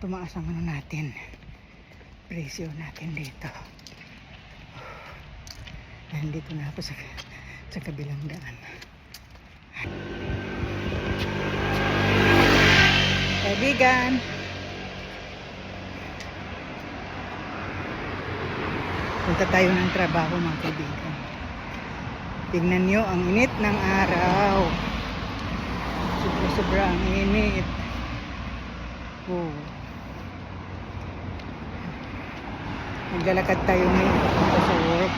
tumaas ang ano natin, presyo natin dito. Nandito na ako sa kabilang daan. Kaibigan, punta tayo ng trabaho mga kaibigan. Tingnan nyo ang init ng araw. Sobra ang init. Oh. Maglalakad tayo ngayon papunta sa work.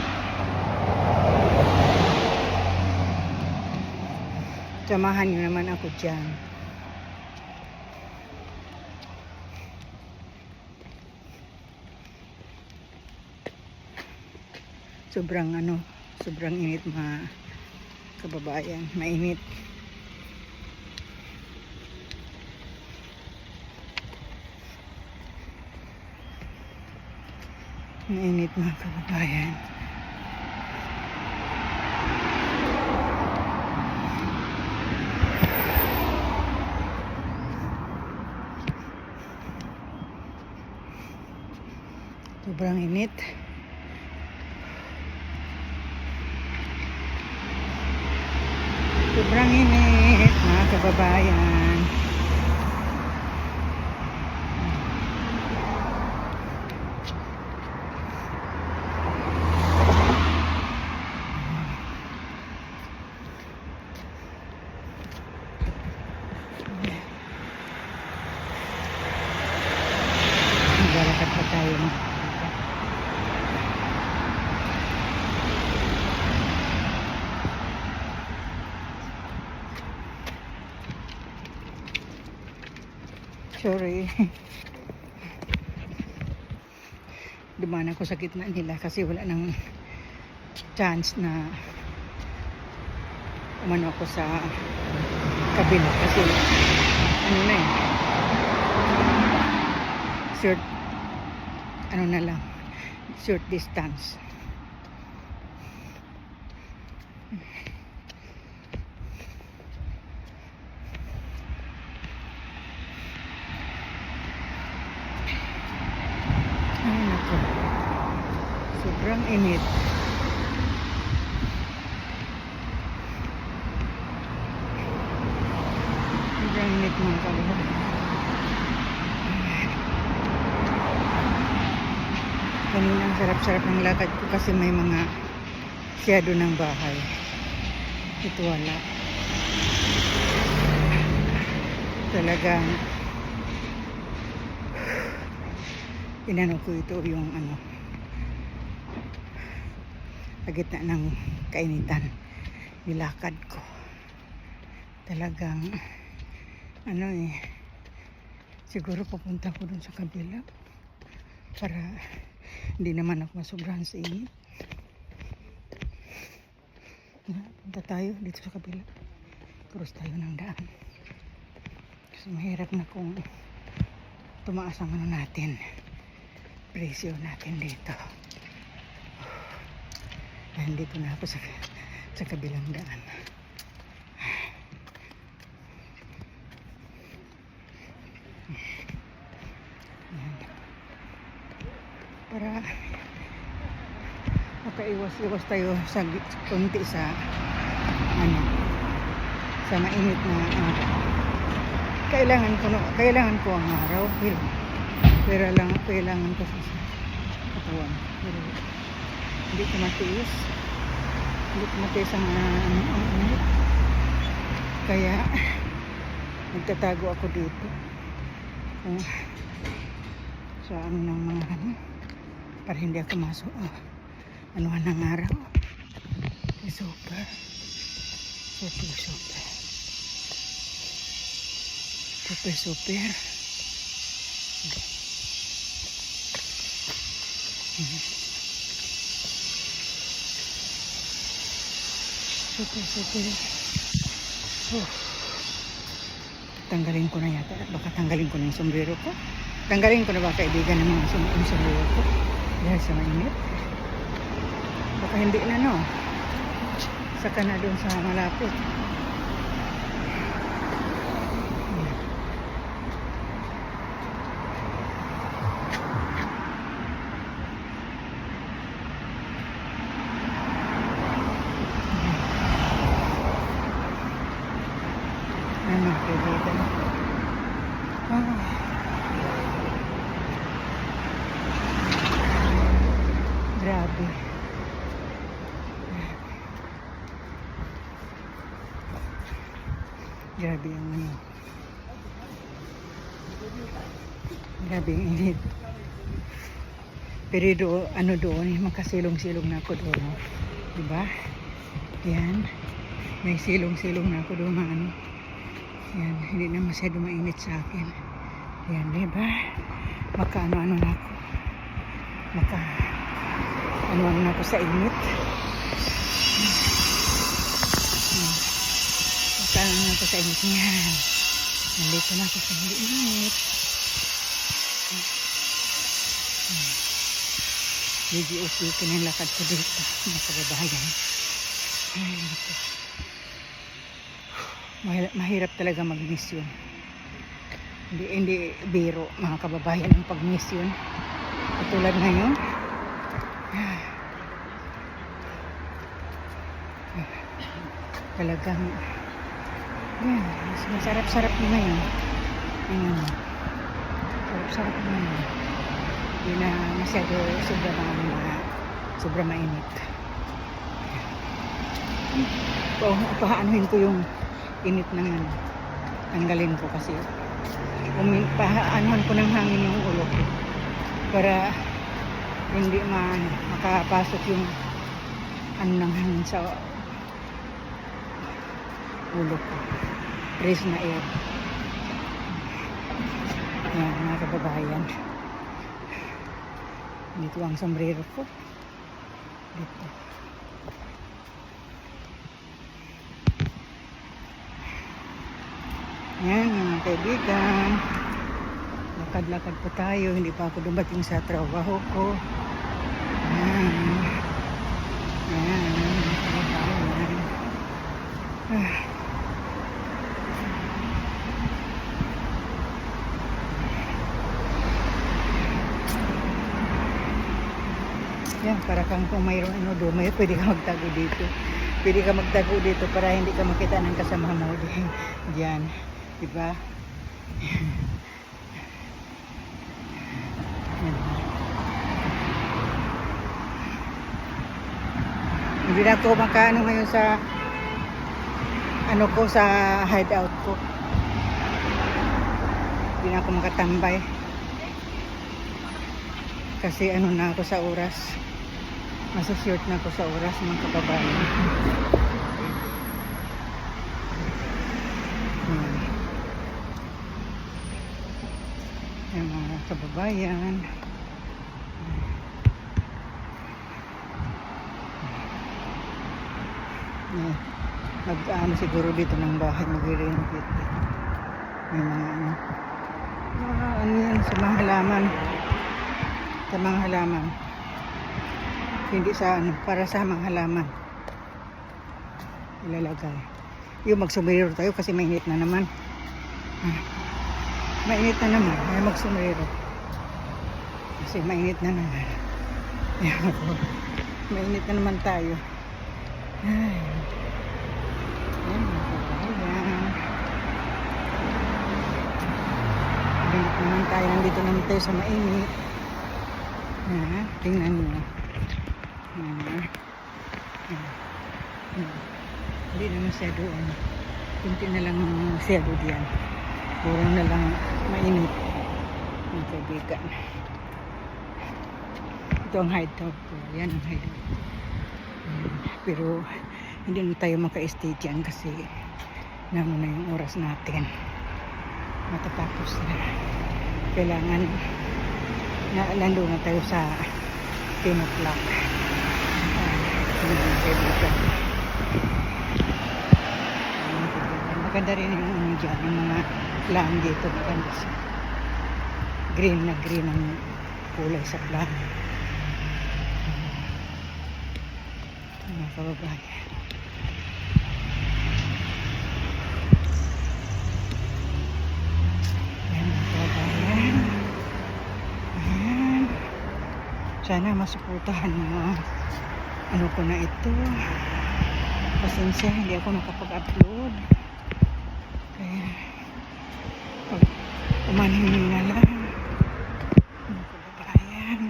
Samahan nyo naman ako dyan. Sobrang init mga kababayan. Mainit. Mainit mga kababayan. Sobrang init. Sobrang init mga kababayan. Maglalakad pa tayo. Sorry. Dumaan ako sa gitna nila kasi wala nang chance na umano ako sa kabila kasi ano na eh, short distance. Ay nako, sobrang init. Sobrang init mga kababayan. Kanina ang sarap-sarap ng lakad ko kasi may mga shadow ng bahay. Ito wala. Talagang inano ko ito yung sa gitna ng kainitan. Nilakad ko. Talagang siguro papunta ko dun sa kabila para hindi naman ako masobrahan sa init. Punta tayo dito sa kabila. Cross tayo ng daan. Kasi mahirap na kung tumaas ang natin, presyo natin dito. Nandito na ako sa kabilang daan. Para makaiwas-iwas tayo sa konti sa mainit na kailangan ko ang araw, pero lang kailangan ko sa katawan. Pero hindi ko matiis ang init. Kaya nagtatago ako dito sa ng mga para hindi ako masok anuhan ng araw. Super tanggalin ko na yata, baka tanggalin ko na yung sombrero ko. Tanggalin ko na ba kaibigan ng mga sombrero ko dahil sa mainit. Baka hindi na saka na doon sa malapit. kaibigan. Ah. Grabe. Grabe ang ano. Grabe ang init. Pero doon, makasilong-silong na ako doon. No? Diba? Yan. May silong-silong na ako doon. Ano. Yan. Hindi na masyado mainit sa akin. Yan. Diba? Maka-ano-ano na ako. Ano-ano na ako sa init. Maka-ano na ako sa init. Yan. Nandito na ako sa init. Medyo okay ko na lakad ko dito. Nakababayan. Ay, ito. Mahirap talaga mag-mission. Hindi biro, mga kababayan, ang pag-mission. Katulad ngayon. Talagang yan, masarap-sarap na ngayon. Sarap-sarap na ngayon. Hindi na masyado sobrang mainit. Pahaanuhin ko yung init ng ano. Tanggalin ko kasi pahaanuhan ko ng hangin yung ulo ko para hindi makapasok yung ano ng hangin sa ulo ko. Fresh na air. Yan, mga kababayan. Dito ang sombrero ko. Dito. Yan, mga kaibigan. Lakad-lakad po tayo. Hindi pa ako dumating sa trabaho ko. Yan. Yan. Yan. Yan, para kang kung mayroon ano doon, pwede ka magtago dito. Pwede ka magtago dito para hindi ka makita ng kasama mo. Diyan. Diba? Hindi na ako makaano ngayon sa ano ko, sa hideout ko. Hindi na ako makatambay. Kasi ano na ako sa oras. Masashort na ako sa oras, mga kababayan. Yan, mga kababayan. Mag-ano siguro dito ng bahay, mag-renovate. May mga ano yan, sa mga halaman. Sa mga halaman. Hindi sa ano, para sa mga halaman ilalagay. Yung magsumbrero tayo kasi mainit na naman. Mainit na naman, ay magsumbrero kasi mainit na naman. Mainit na naman tayo. Ay, yan, mainit naman tayo. Nandito naman tayo sa mainit. Tingnan mo. Hindi na masyado kunti na lang masyado diyan. Puro na lang mainit ang kaibigan. Ito ang hideout ko. Yan ang hideout. Pero hindi na tayo maka-stay dyan kasi naman na yung oras natin. Matatapos na. Kailangan nandun na tayo sa 10 o'clock. Maganda rin yung ano dyan, yung mga plan dito. Maganda siya. Green na green ang kulay sa plan. Mga kababayan. Ayan, mga kababayan. Ayan. Sana masuportahan mo ano ko na ito. Pasensya, hindi ako nakapag-upload. Kaya Umanhin na lang. Mga kababayan.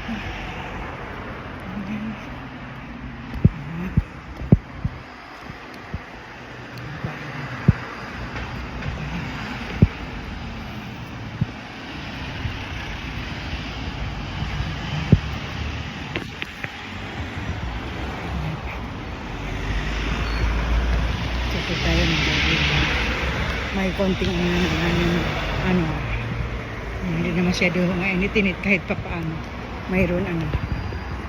Ayan. Kasi tayo may konting ano, hindi na masyado mainit-init kahit pa paano. Mayroon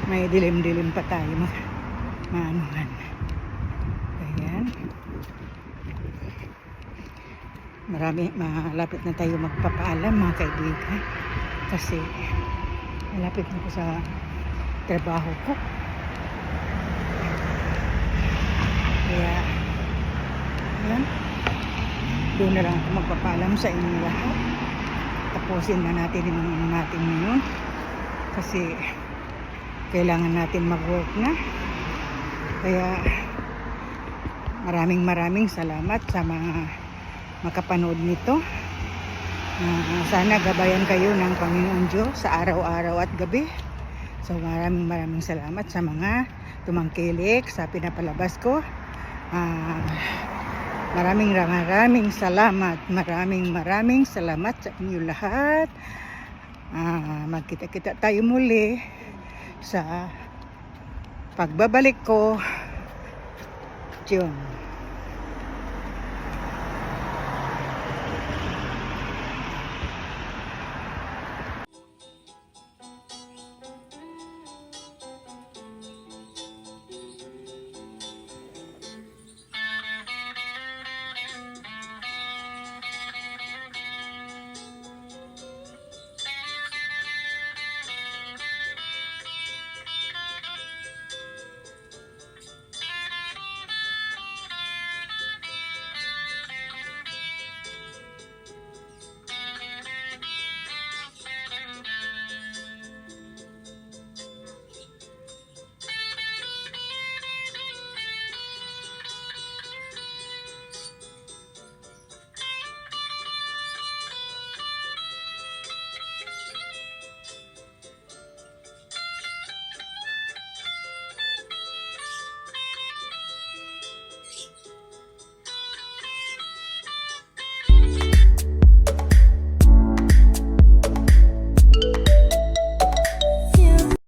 may dilim-dilim pa tayo maanuhan. Ayan. Malapit na tayo magpapaalam mga kaibigan. Kasi malapit na ko sa trabaho ko. Kaya, ayan. Doon na lang ako magpapaalam sa inyo lahat. Tapusin na natin yung ano natin ngayon. Kasi, kailangan natin mag-work na. Kaya, maraming salamat sa mga makapanood nito. Sana gabayan kayo ng Panginoon Diyos sa araw-araw at gabi. So, maraming salamat sa mga tumangkilik sa pinapalabas ko. Maraming salamat. Maraming salamat sa inyo lahat. Magkita-kita tayo muli sa pagbabalik ko. Diyon.